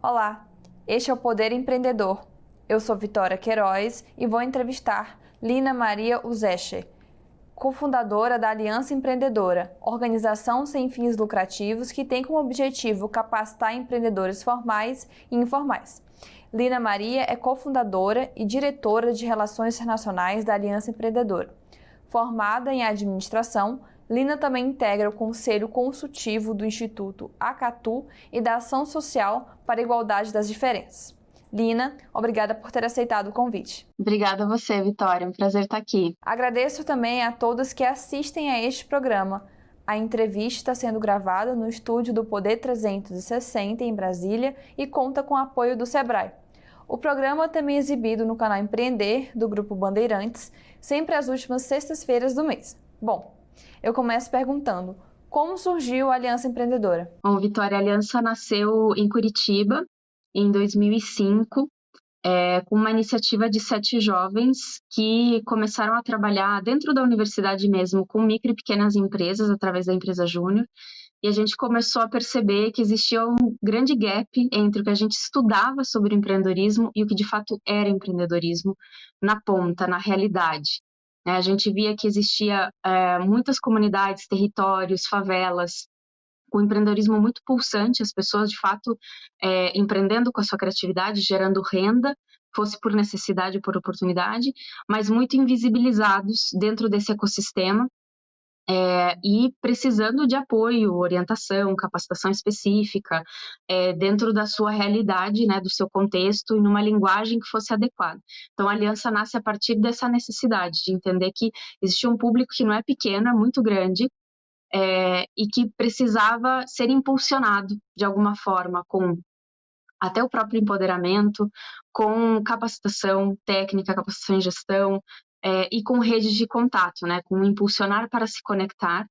Olá, este é o Poder Empreendedor. Eu sou Vitória Queiroz e vou entrevistar Lina Maria Uzeche, cofundadora da Aliança Empreendedora, organização sem fins lucrativos que tem como objetivo capacitar empreendedores formais e informais. Lina Maria é cofundadora e diretora de Relações Internacionais da Aliança Empreendedora. Formada em administração, Lina também integra o Conselho Consultivo do Instituto Acatu e da Ação Social para a Igualdade das Diferenças. Lina, obrigada por ter aceitado o convite. Obrigada a você, Vitória. É um prazer estar aqui. Agradeço também a todos que assistem a este programa. A entrevista está sendo gravada no estúdio do Poder 360 em Brasília e conta com o apoio do Sebrae. O programa também é exibido no canal Empreender, do Grupo Bandeirantes, sempre às últimas sextas-feiras do mês. Bom, eu começo perguntando, como surgiu a Aliança Empreendedora? Bom, Vitória, a Aliança nasceu em Curitiba, em 2005, com uma iniciativa de 7 jovens que começaram a trabalhar dentro da universidade mesmo, com micro e pequenas empresas, através da empresa Júnior, e a gente começou a perceber que existia um grande gap entre o que a gente estudava sobre empreendedorismo e o que de fato era empreendedorismo na ponta, na realidade. A gente via que existia muitas comunidades, territórios, favelas, com empreendedorismo muito pulsante, as pessoas de fato empreendendo com a sua criatividade, gerando renda, fosse por necessidade ou por oportunidade, mas muito invisibilizados dentro desse ecossistema, e precisando de apoio, orientação, capacitação específica, dentro da sua realidade, né, do seu contexto e numa linguagem que fosse adequada. Então, a Aliança nasce a partir dessa necessidade de entender que existia um público que não é pequeno, é muito grande, e que precisava ser impulsionado de alguma forma, com até o próprio empoderamento, com capacitação técnica, capacitação em gestão, e com redes de contato, né, com impulsionar para se conectar.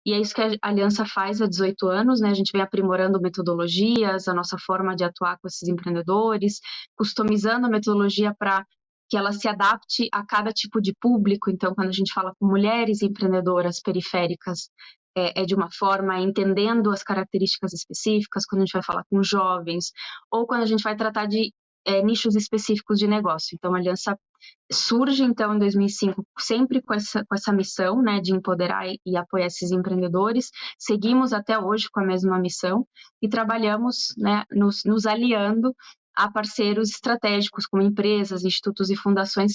E é isso que a Aliança faz há 18 anos, né? A gente vem aprimorando metodologias, a nossa forma de atuar com esses empreendedores, customizando a metodologia para que ela se adapte a cada tipo de público. Então, quando a gente fala com mulheres empreendedoras periféricas, de uma forma, entendendo as características específicas, quando a gente vai falar com jovens, ou quando a gente vai tratar de nichos específicos de negócio. Então, a Aliança surge, então, em 2005, sempre com essa missão, né, de empoderar e apoiar esses empreendedores. Seguimos até hoje com a mesma missão e trabalhamos, né, nos aliando a parceiros estratégicos, como empresas, institutos e fundações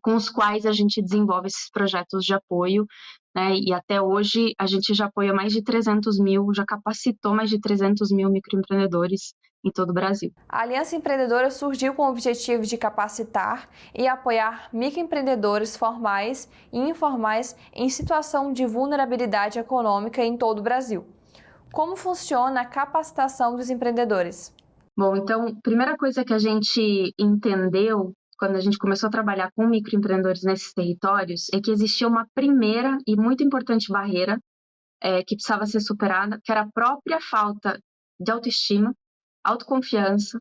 com os quais a gente desenvolve esses projetos de apoio, né? E até hoje a gente já apoia mais de 300 mil, já capacitou mais de 300 mil microempreendedores em todo o Brasil. A Aliança Empreendedora surgiu com o objetivo de capacitar e apoiar microempreendedores formais e informais em situação de vulnerabilidade econômica em todo o Brasil. Como funciona a capacitação dos empreendedores? Bom, então, primeira coisa que a gente entendeu quando a gente começou a trabalhar com microempreendedores nesses territórios é que existia uma primeira e muito importante barreira que precisava ser superada, que era a própria falta de autoestima, autoconfiança,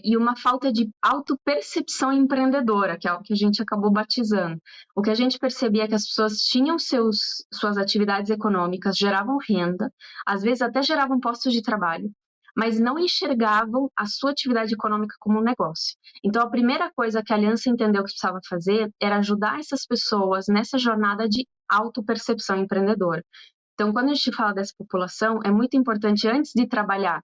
e uma falta de autopercepção empreendedora, que é o que a gente acabou batizando. O que a gente percebia é que as pessoas tinham suas atividades econômicas, geravam renda, às vezes até geravam postos de trabalho, mas não enxergavam a sua atividade econômica como um negócio. Então, a primeira coisa que a Aliança entendeu que precisava fazer era ajudar essas pessoas nessa jornada de autopercepção empreendedora. Então, quando a gente fala dessa população, é muito importante, antes de trabalhar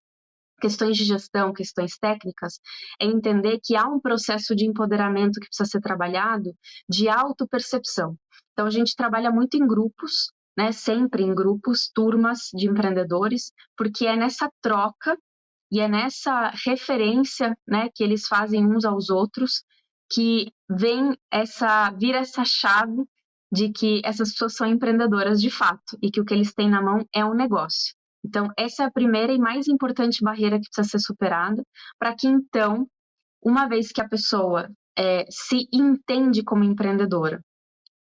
questões de gestão, questões técnicas, é entender que há um processo de empoderamento que precisa ser trabalhado de autopercepção. Então, a gente trabalha muito em grupos, né, sempre em grupos, turmas de empreendedores, porque é nessa troca e é nessa referência, né, que eles fazem uns aos outros que vira essa chave de que essas pessoas são empreendedoras de fato e que o que eles têm na mão é um negócio. Então, essa é a primeira e mais importante barreira que precisa ser superada, para que então, uma vez que a pessoa se entende como empreendedora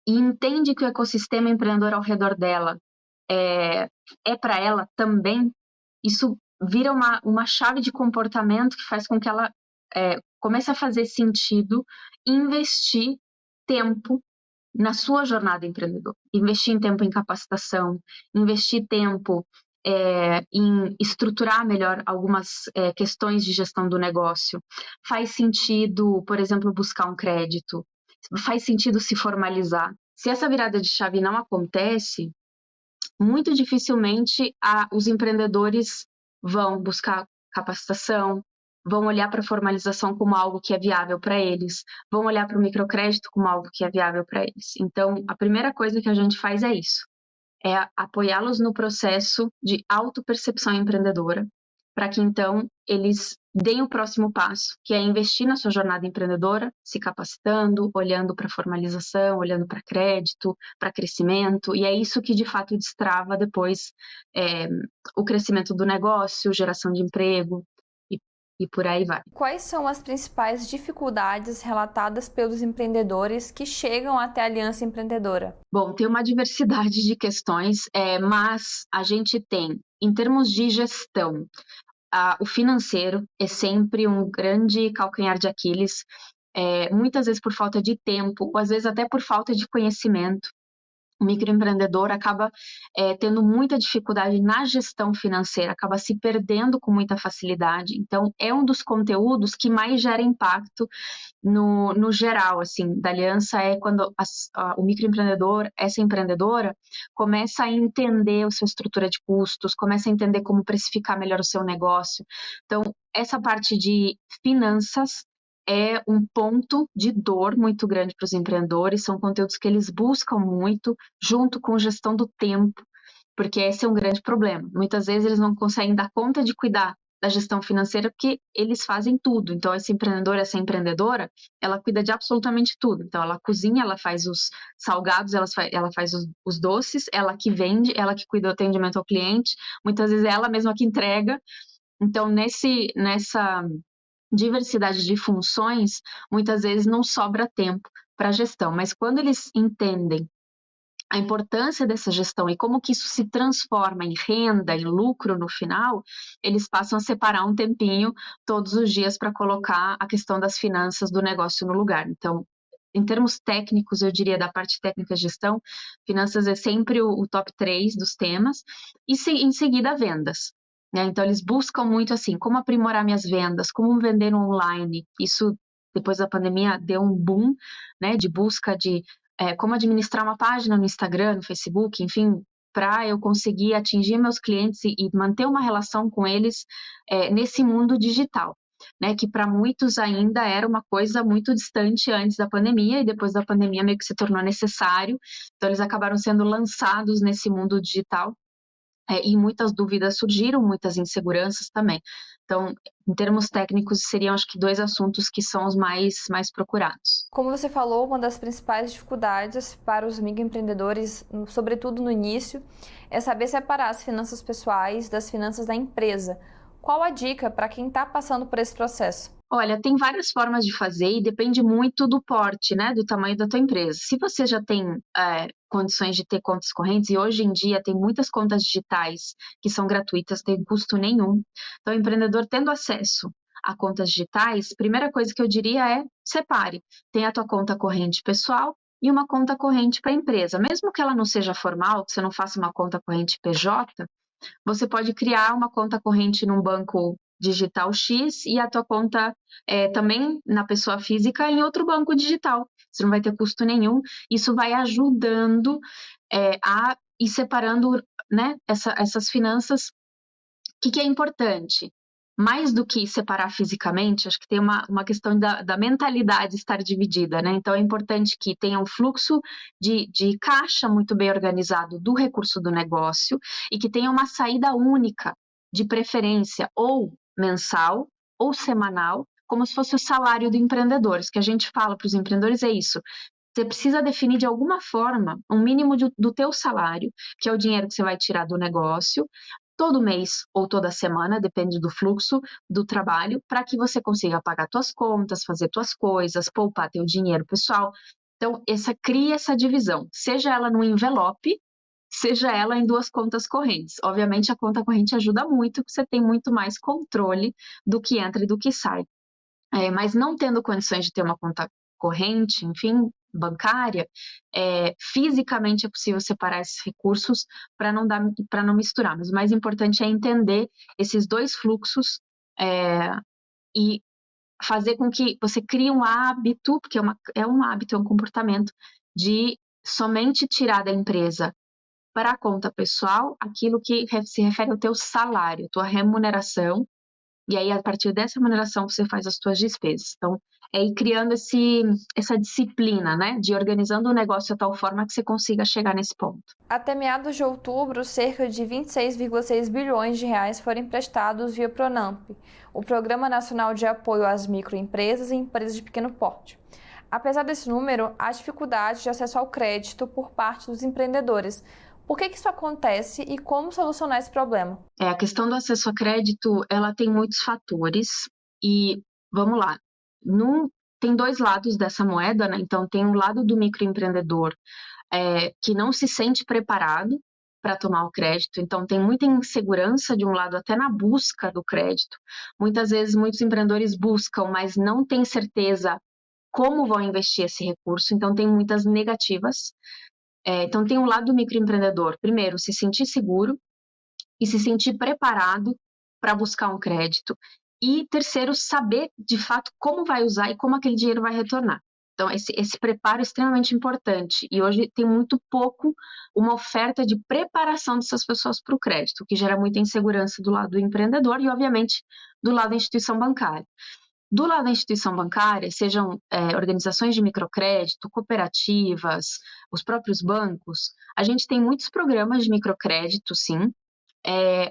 e entende que o ecossistema empreendedor ao redor dela é para ela também, isso vira uma chave de comportamento que faz com que ela comece a fazer sentido investir tempo na sua jornada empreendedora. Investir em tempo em capacitação, investir tempo em estruturar melhor algumas questões de gestão do negócio? Faz sentido, por exemplo, buscar um crédito? Faz sentido se formalizar? Se essa virada de chave não acontece, muito dificilmente os empreendedores vão buscar capacitação, vão olhar para a formalização como algo que é viável para eles, vão olhar para o microcrédito como algo que é viável para eles. Então, a primeira coisa que a gente faz é isso, é apoiá-los no processo de autopercepção empreendedora, para que então eles deem o próximo passo, que é investir na sua jornada empreendedora, se capacitando, olhando para formalização, olhando para crédito, para crescimento, e é isso que de fato destrava depois o crescimento do negócio, geração de emprego, e por aí vai. Quais são as principais dificuldades relatadas pelos empreendedores que chegam até a Aliança Empreendedora? Bom, tem uma diversidade de questões, mas a gente tem, em termos de gestão, o financeiro é sempre um grande calcanhar de Aquiles, muitas vezes por falta de tempo, ou às vezes até por falta de conhecimento. O microempreendedor acaba tendo muita dificuldade na gestão financeira, acaba se perdendo com muita facilidade. Então, é um dos conteúdos que mais gera impacto no geral, assim, da aliança, é quando o microempreendedor, essa empreendedora, começa a entender a sua estrutura de custos, começa a entender como precificar melhor o seu negócio. Então, essa parte de finanças é um ponto de dor muito grande para os empreendedores, são conteúdos que eles buscam muito, junto com gestão do tempo, porque esse é um grande problema. Muitas vezes eles não conseguem dar conta de cuidar da gestão financeira porque eles fazem tudo. Então, esse empreendedor, essa empreendedora, ela cuida de absolutamente tudo. Então, ela cozinha, ela faz os salgados, ela faz os doces, ela que vende, ela que cuida do atendimento ao cliente, muitas vezes é ela mesma que entrega. Então, nessa diversidade de funções, muitas vezes não sobra tempo para a gestão, mas quando eles entendem a importância dessa gestão e como que isso se transforma em renda, em lucro no final, eles passam a separar um tempinho todos os dias para colocar a questão das finanças do negócio no lugar. Então, em termos técnicos, eu diria da parte técnica de gestão, finanças é sempre o top 3 dos temas, e em seguida vendas. Então, eles buscam muito assim, como aprimorar minhas vendas, como vender online. Isso, depois da pandemia, deu um boom, né, de busca de como administrar uma página no Instagram, no Facebook, enfim, para eu conseguir atingir meus clientes e manter uma relação com eles nesse mundo digital, né, que para muitos ainda era uma coisa muito distante antes da pandemia, e depois da pandemia meio que se tornou necessário, então eles acabaram sendo lançados nesse mundo digital. E muitas dúvidas surgiram, muitas inseguranças também. Então, em termos técnicos, seriam acho que 2 assuntos que são os mais procurados. Como você falou, uma das principais dificuldades para os microempreendedores, sobretudo no início, é saber separar as finanças pessoais das finanças da empresa. Qual a dica para quem está passando por esse processo? Olha, tem várias formas de fazer e depende muito do porte, né, do tamanho da tua empresa. Se você já tem condições de ter contas correntes, e hoje em dia tem muitas contas digitais que são gratuitas, sem custo nenhum. Então, o empreendedor tendo acesso a contas digitais, primeira coisa que eu diria é separe. Tem a tua conta corrente pessoal e uma conta corrente para a empresa. Mesmo que ela não seja formal, que você não faça uma conta corrente PJ, você pode criar uma conta corrente num banco digital X e a tua conta também na pessoa física em outro banco digital. Você não vai ter custo nenhum. Isso vai ajudando a ir separando, né, essas finanças. O que é importante? Mais do que separar fisicamente, acho que tem uma questão da mentalidade estar dividida, né? Então, é importante que tenha um fluxo de caixa muito bem organizado do recurso do negócio e que tenha uma saída única, de preferência ou mensal ou semanal, como se fosse o salário do empreendedor. O que a gente fala para os empreendedores é isso. Você precisa definir de alguma forma um mínimo do teu salário, que é o dinheiro que você vai tirar do negócio, todo mês ou toda semana, depende do fluxo do trabalho, para que você consiga pagar tuas contas, fazer tuas coisas, poupar teu dinheiro pessoal. Então, cria essa divisão, seja ela no envelope, seja ela em 2 contas correntes. Obviamente, a conta corrente ajuda muito, porque você tem muito mais controle do que entra e do que sai. Mas não tendo condições de ter uma conta corrente, enfim, bancária, fisicamente é possível separar esses recursos para não misturar. Mas o mais importante é entender esses dois fluxos e fazer com que você crie um hábito, porque é um hábito, é um comportamento, de somente tirar da empresa para a conta pessoal aquilo que se refere ao teu salário, tua remuneração, e aí a partir dessa remuneração você faz as tuas despesas. Então, é ir criando essa disciplina, né, de organizando o negócio de tal forma que você consiga chegar nesse ponto. Até meados de outubro, cerca de 26,6 bilhões de reais foram emprestados via Pronamp, o Programa Nacional de Apoio às Microempresas e Empresas de Pequeno Porte. Apesar desse número, há dificuldade de acesso ao crédito por parte dos empreendedores. Por que isso acontece e como solucionar esse problema? A questão do acesso a crédito, ela tem muitos fatores e, vamos lá, tem dois lados dessa moeda, né? Então, tem um lado do microempreendedor que não se sente preparado para tomar o crédito, então tem muita insegurança de um lado até na busca do crédito. Muitas vezes, muitos empreendedores buscam, mas não têm certeza como vão investir esse recurso, então tem muitas negativas. Então, tem um lado do microempreendedor, primeiro, se sentir seguro e se sentir preparado para buscar um crédito. E terceiro, saber de fato como vai usar e como aquele dinheiro vai retornar. Então, esse preparo é extremamente importante. E hoje tem muito pouco uma oferta de preparação dessas pessoas para o crédito, o que gera muita insegurança do lado do empreendedor e, obviamente, do lado da instituição bancária. Do lado da instituição bancária, sejam organizações de microcrédito, cooperativas, os próprios bancos, a gente tem muitos programas de microcrédito, sim,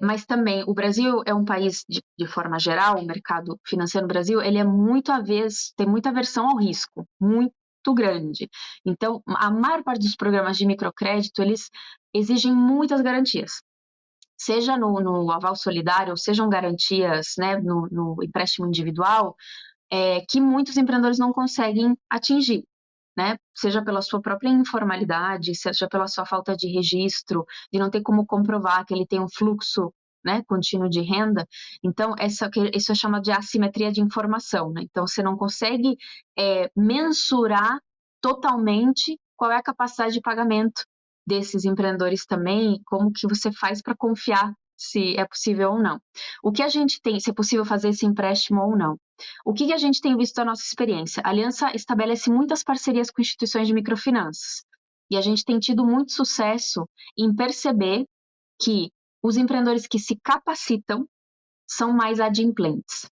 mas também o Brasil é um país, de forma geral, o mercado financeiro no Brasil, ele é tem muita aversão ao risco, muito grande. Então, a maior parte dos programas de microcrédito, eles exigem muitas garantias. Seja no aval solidário, ou sejam garantias, né, no empréstimo individual, que muitos empreendedores não conseguem atingir, né? Seja pela sua própria informalidade, seja pela sua falta de registro, de não ter como comprovar que ele tem um fluxo, né, contínuo de renda. Então, isso é chamado de assimetria de informação, né? Então, você não consegue mensurar totalmente qual é a capacidade de pagamento desses empreendedores também, como que você faz para confiar se é possível ou não. O que a gente tem, se é possível fazer esse empréstimo ou não. O que a gente tem visto na nossa experiência? A Aliança estabelece muitas parcerias com instituições de microfinanças e a gente tem tido muito sucesso em perceber que os empreendedores que se capacitam são mais adimplentes,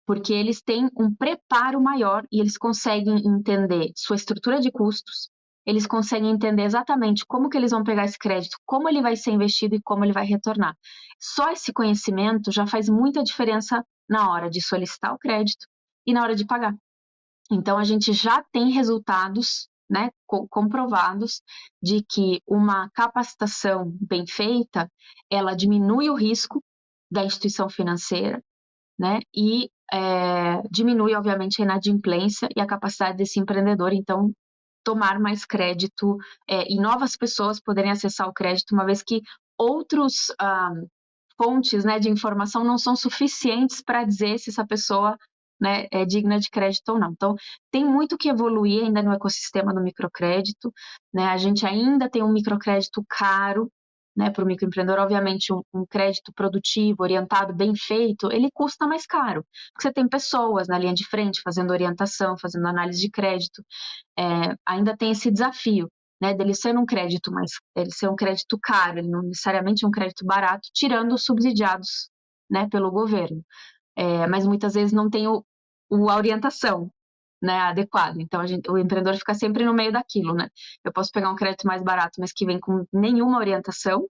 porque eles têm um preparo maior e eles conseguem entender sua estrutura de custos, eles conseguem entender exatamente como que eles vão pegar esse crédito, como ele vai ser investido e como ele vai retornar. Só esse conhecimento já faz muita diferença na hora de solicitar o crédito e na hora de pagar. Então, a gente já tem resultados, né, comprovados de que uma capacitação bem feita, ela diminui o risco da instituição financeira, né, e diminui, obviamente, a inadimplência e a capacidade desse empreendedor, então, tomar mais crédito e novas pessoas poderem acessar o crédito, uma vez que outros fontes, né, de informação não são suficientes para dizer se essa pessoa, né, é digna de crédito ou não. Então, tem muito que evoluir ainda no ecossistema do microcrédito, né? A gente ainda tem um microcrédito caro, né, para o microempreendedor. Obviamente, um crédito produtivo, orientado, bem feito, ele custa mais caro, porque você tem pessoas na linha de frente fazendo orientação, fazendo análise de crédito. Ainda tem esse desafio, né, dele ser um crédito, mas ele ser um crédito caro, ele não necessariamente é um crédito barato, tirando os subsidiados, né, pelo governo. Mas muitas vezes não tem a orientação, né, adequada. Então, o empreendedor fica sempre no meio daquilo, né? Eu posso pegar um crédito mais barato, mas que vem com nenhuma orientação,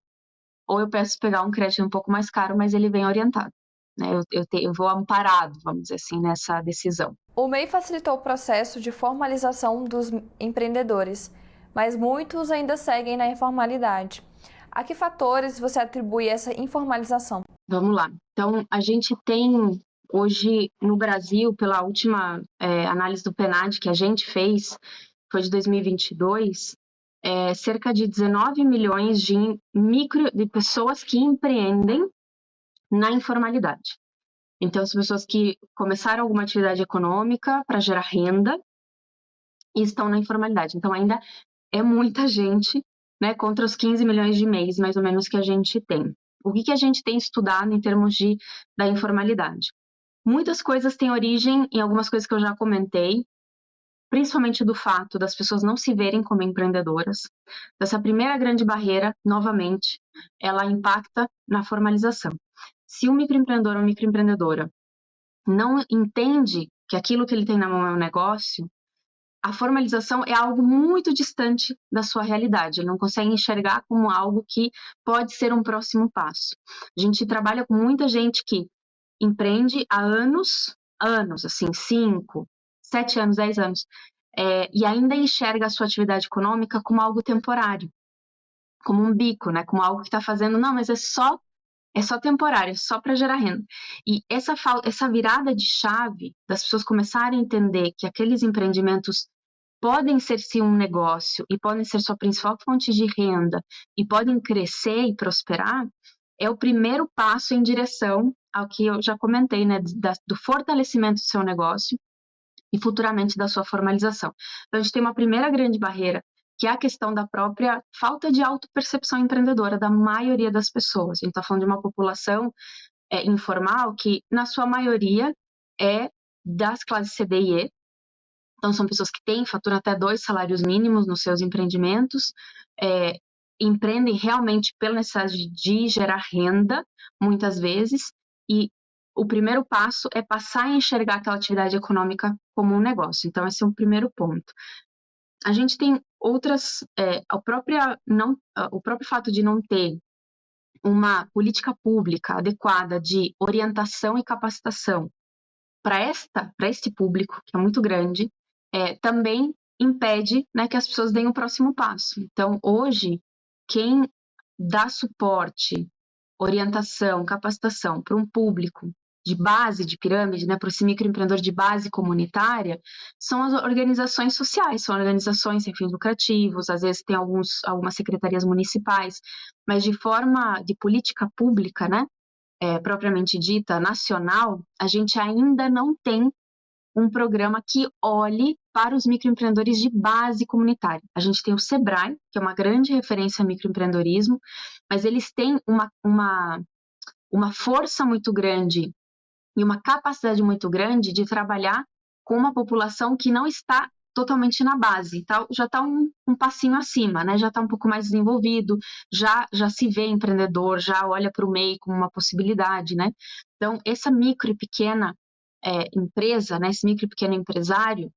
ou eu posso pegar um crédito um pouco mais caro, mas ele vem orientado. Né? Eu vou amparado, vamos dizer assim, nessa decisão. O MEI facilitou o processo de formalização dos empreendedores, mas muitos ainda seguem na informalidade. A que fatores você atribui essa informalização? Vamos lá. Então, a gente tem hoje no Brasil, pela última análise do PNAD que a gente fez, foi de 2022, cerca de 19 milhões de pessoas que empreendem na informalidade. Então, são pessoas que começaram alguma atividade econômica para gerar renda e estão na informalidade. Então, ainda é muita gente, né, contra os 15 milhões de MEIs, mais ou menos, que a gente tem. O que a gente tem estudado em termos da informalidade? Muitas coisas têm origem em algumas coisas que eu já comentei, principalmente do fato das pessoas não se verem como empreendedoras. Essa primeira grande barreira, novamente, ela impacta na formalização. Se um microempreendedor ou microempreendedora não entende que aquilo que ele tem na mão é um negócio, a formalização é algo muito distante da sua realidade. Ele não consegue enxergar como algo que pode ser um próximo passo. A gente trabalha com muita gente que empreende há anos, assim, 5, 7 anos, 10 anos, e ainda enxerga a sua atividade econômica como algo temporário, como um bico, né? Como algo que está fazendo, não, mas é só temporário, é só para gerar renda. E essa virada de chave das pessoas começarem a entender que aqueles empreendimentos podem ser sim um negócio e podem ser sua principal fonte de renda e podem crescer e prosperar, é o primeiro passo em direção ao que eu já comentei, né, do fortalecimento do seu negócio e futuramente da sua formalização. Então, a gente tem uma primeira grande barreira, que é a questão da própria falta de autopercepção empreendedora da maioria das pessoas. A gente está falando de uma população informal que, na sua maioria, é das classes C, D e E. Então, são pessoas que faturam até 2 salários mínimos nos seus empreendimentos, empreendem realmente pela necessidade de gerar renda, muitas vezes, e o primeiro passo é passar a enxergar aquela atividade econômica como um negócio. Então, esse é o primeiro ponto. A gente tem outras, o próprio fato de não ter uma política pública adequada de orientação e capacitação para este público, que é muito grande, também impede, né, que as pessoas deem o próximo passo. Então, hoje, quem dá suporte, orientação, capacitação para um público de base de pirâmide, né, para esse microempreendedor de base comunitária, são as organizações sociais, são organizações sem fins lucrativos, às vezes tem algumas secretarias municipais, mas de forma de política pública, né, propriamente dita, nacional, a gente ainda não tem um programa que olhe para os microempreendedores de base comunitária. A gente tem o Sebrae, que é uma grande referência a microempreendedorismo, mas eles têm uma força muito grande e uma capacidade muito grande de trabalhar com uma população que não está totalmente na base, tá? Já está um passinho acima, né? Já está um pouco mais desenvolvido, já se vê empreendedor, já olha para o MEI como uma possibilidade, né? Então, essa micro e pequena empresa, né? Esse micro e pequeno empresário,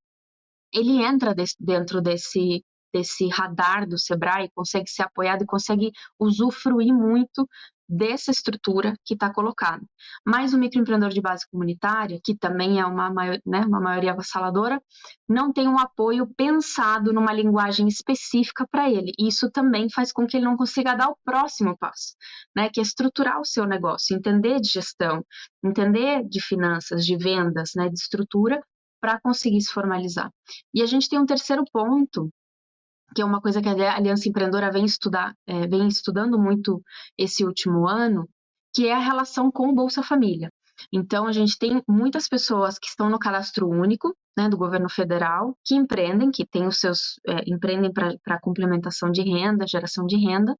ele entra dentro desse radar do Sebrae, consegue ser apoiado e consegue usufruir muito dessa estrutura que está colocada. Mas o microempreendedor de base comunitária, que também é uma maioria avassaladora, não tem um apoio pensado numa linguagem específica para ele. E isso também faz com que ele não consiga dar o próximo passo, né, que é estruturar o seu negócio, entender de gestão, entender de finanças, de vendas, né, de estrutura, para conseguir se formalizar. E a gente tem um terceiro ponto, que é uma coisa que a Aliança Empreendedora vem estudando muito esse último ano, que é a relação com o Bolsa Família. Então, a gente tem muitas pessoas que estão no cadastro único, né, do governo federal, que empreendem, que têm os seus, empreendem para complementação de renda, geração de renda,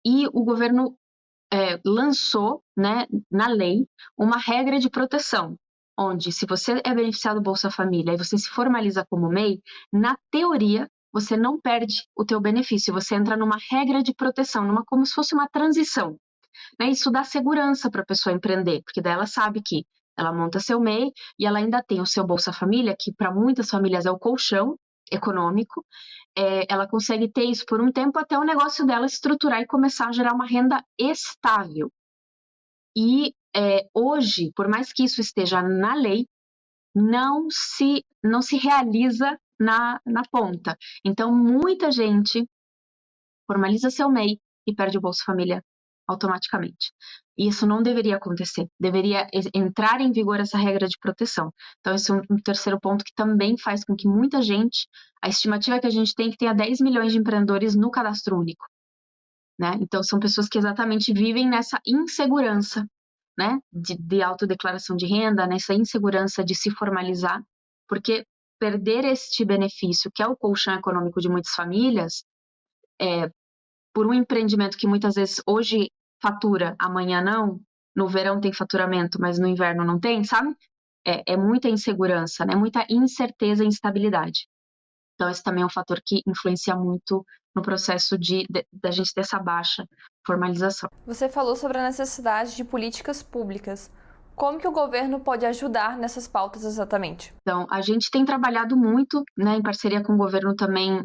e o governo lançou, né, na lei, uma regra de proteção, onde se você é beneficiado do Bolsa Família e você se formaliza como MEI, na teoria, você não perde o teu benefício, você entra numa regra de proteção, como se fosse uma transição. Né? Isso dá segurança para a pessoa empreender, porque daí ela sabe que ela monta seu MEI e ela ainda tem o seu Bolsa Família, que para muitas famílias é o colchão econômico, ela consegue ter isso por um tempo até o negócio dela se estruturar e começar a gerar uma renda estável. E hoje, por mais que isso esteja na lei, não se realiza na ponta. Então, muita gente formaliza seu MEI e perde o Bolsa Família automaticamente. E isso não deveria acontecer. Deveria entrar em vigor essa regra de proteção. Então, esse é um terceiro ponto que também faz com que muita gente, a estimativa que a gente tem é que tenha 10 milhões de empreendedores no cadastro único. Né? Então, são pessoas que exatamente vivem nessa insegurança, né, de autodeclaração de renda, nessa insegurança de se formalizar, porque perder este benefício, que é o colchão econômico de muitas famílias, por um empreendimento que muitas vezes hoje fatura, amanhã não, no verão tem faturamento, mas no inverno não tem, sabe? É muita insegurança, né? Muita incerteza e instabilidade. Então, esse também é um fator que influencia muito no processo da gente ter essa baixa formalização. Você falou sobre a necessidade de políticas públicas. Como que o governo pode ajudar nessas pautas exatamente? Então, a gente tem trabalhado muito, né, em parceria com o governo também,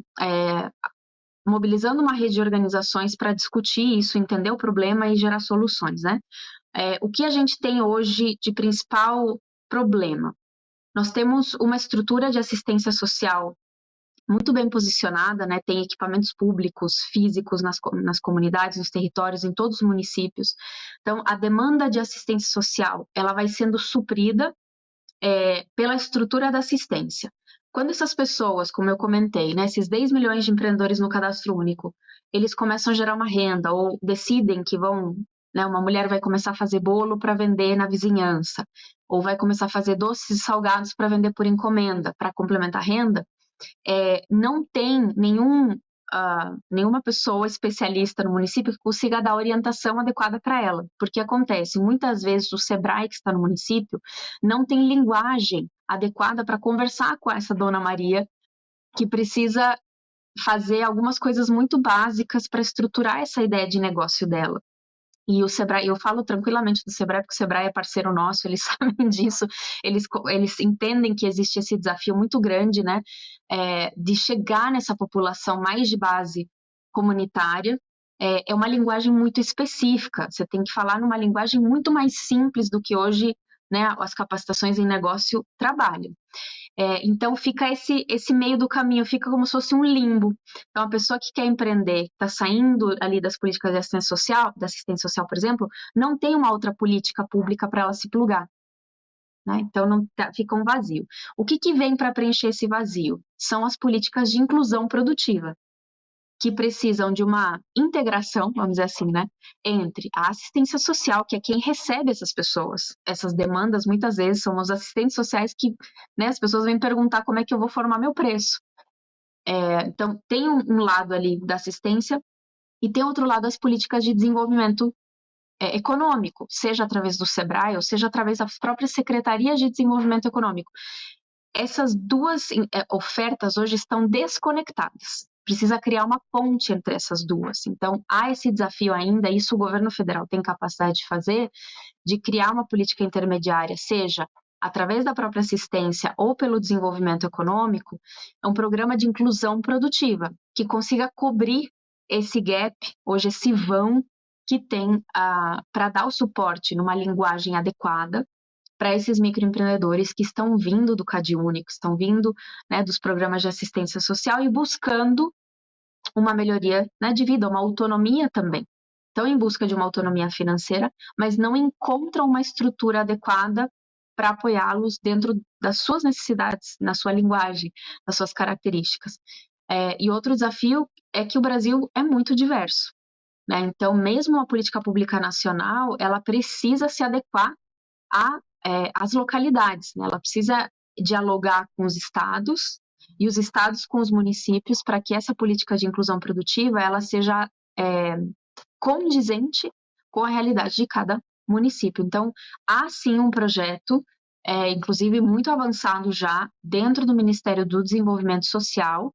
mobilizando uma rede de organizações para discutir isso, entender o problema e gerar soluções, né? O que a gente tem hoje de principal problema? Nós temos uma estrutura de assistência social muito bem posicionada, né? Tem equipamentos públicos, físicos nas comunidades, nos territórios, em todos os municípios. Então, a demanda de assistência social, ela vai sendo suprida pela estrutura da assistência. Quando essas pessoas, como eu comentei, né, esses 10 milhões de empreendedores no cadastro único, eles começam a gerar uma renda ou decidem que vão, né, uma mulher vai começar a fazer bolo para vender na vizinhança, ou vai começar a fazer doces e salgados para vender por encomenda, para complementar a renda, não tem nenhuma pessoa especialista no município que consiga dar a orientação adequada para ela. Porque acontece, muitas vezes o SEBRAE que está no município não tem linguagem adequada para conversar com essa dona Maria, que precisa fazer algumas coisas muito básicas para estruturar essa ideia de negócio dela. E o SEBRAE, eu falo tranquilamente do SEBRAE, porque o SEBRAE é parceiro nosso, eles sabem disso, eles entendem que existe esse desafio muito grande, né, de chegar nessa população mais de base comunitária. É uma linguagem muito específica, você tem que falar numa linguagem muito mais simples do que hoje, né, as capacitações em negócio trabalham. Então fica esse meio do caminho, fica como se fosse um limbo. Então a pessoa que quer empreender, está saindo ali das políticas de assistência social, por exemplo, não tem uma outra política pública para ela se plugar, né? Então fica um vazio. O que vem para preencher esse vazio? São as políticas de inclusão produtiva, que precisam de uma integração, vamos dizer assim, né, entre a assistência social, que é quem recebe essas pessoas. Essas demandas, muitas vezes, são os assistentes sociais que, né, as pessoas vêm perguntar como é que eu vou formar meu preço. Então, tem um lado ali da assistência e tem outro lado das políticas de desenvolvimento econômico, seja através do SEBRAE ou seja através das próprias secretarias de desenvolvimento econômico. Essas duas ofertas hoje estão desconectadas. Precisa criar uma ponte entre essas duas. Então, há esse desafio ainda, isso o governo federal tem capacidade de fazer, de criar uma política intermediária, seja através da própria assistência ou pelo desenvolvimento econômico, um programa de inclusão produtiva, que consiga cobrir esse gap, hoje esse vão que tem para dar o suporte numa linguagem adequada para esses microempreendedores que estão vindo do CadÚnico, estão vindo, né, dos programas de assistência social e buscando uma melhoria, né, de vida, uma autonomia também. Estão em busca de uma autonomia financeira, mas não encontram uma estrutura adequada para apoiá-los dentro das suas necessidades, na sua linguagem, nas suas características. E outro desafio é que o Brasil é muito diverso, né? Então, mesmo a política pública nacional, ela precisa se adequar às localidades, né? Ela precisa dialogar com os estados e os estados com os municípios para que essa política de inclusão produtiva ela seja condizente com a realidade de cada município. Então, há sim um projeto, inclusive muito avançado já, dentro do Ministério do Desenvolvimento Social.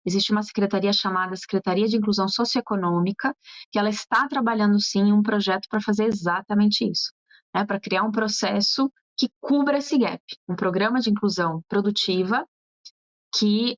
Existe uma secretaria chamada Secretaria de Inclusão Socioeconômica, que ela está trabalhando sim um projeto para fazer exatamente isso, né, para criar um processo que cubra esse gap, um programa de inclusão produtiva que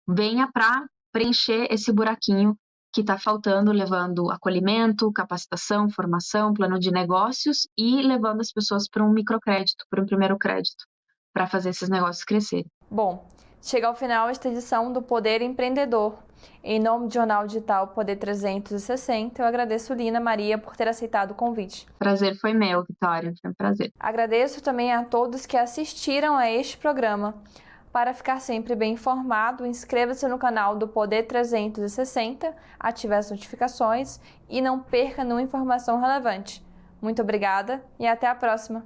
venha para preencher esse buraquinho que está faltando, levando acolhimento, capacitação, formação, plano de negócios e levando as pessoas para um microcrédito, para um primeiro crédito, para fazer esses negócios crescerem. Bom, chega ao final esta edição do Poder Empreendedor. Em nome do Jornal Digital Poder 360, eu agradeço Lina Maria por ter aceitado o convite. Prazer foi meu, Vitória, foi um prazer. Agradeço também a todos que assistiram a este programa. Para ficar sempre bem informado, inscreva-se no canal do Poder 360, ative as notificações e não perca nenhuma informação relevante. Muito obrigada e até a próxima!